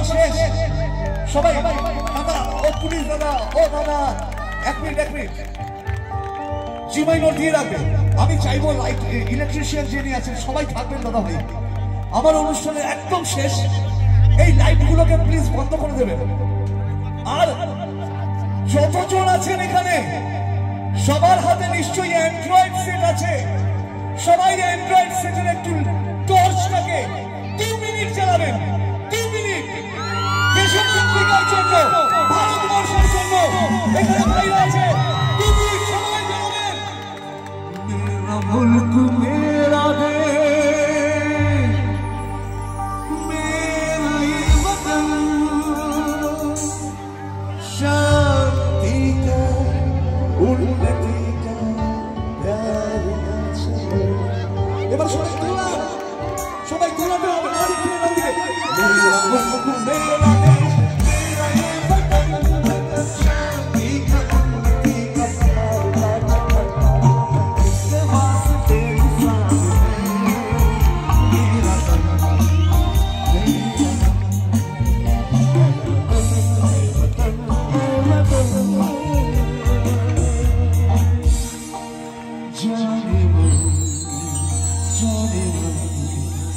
শেষ সবাই দাদা ও পুলিশ দাদা ও দাদা এক মিনিট জি মাইনর দিয়ে রাখবে আমি চাইবো লাইট ইলেকট্রিশিয়ান যিনি আছেন সবাই থাকবেন দাদা ভাই আমার অনুষ্ঠানের একদম শেষ এই লাইটগুলোকে প্লিজ বন্ধ করে দেবেন আর যতজন আছেন এখানে সবার হাতে নিশ্চয়ই অ্যান্ড্রয়েড সেট আছে সবাই অ্যান্ড্রয়েড সেটের একটু টর্চটাকে 2 মিনিট জ্বালাবেন 2 মিনিট দেশের পত্রিকার জন্য ভারতবর্ষের জন্য এখানে ভাইরা আছে 2 মিনিট সবাই জ্বালাবেন মেরা মুলক মেরা দেশ মেরা ये वतन शांति का उन्नति का प्यार আছে এবার সবাই দোলাতে হবে অনেক দিকে মেরা মুলক মেরা দেশ मेरा ये वतन शांति का उन्नति का प्यार इसके वास्ते मेरा तन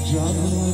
जाने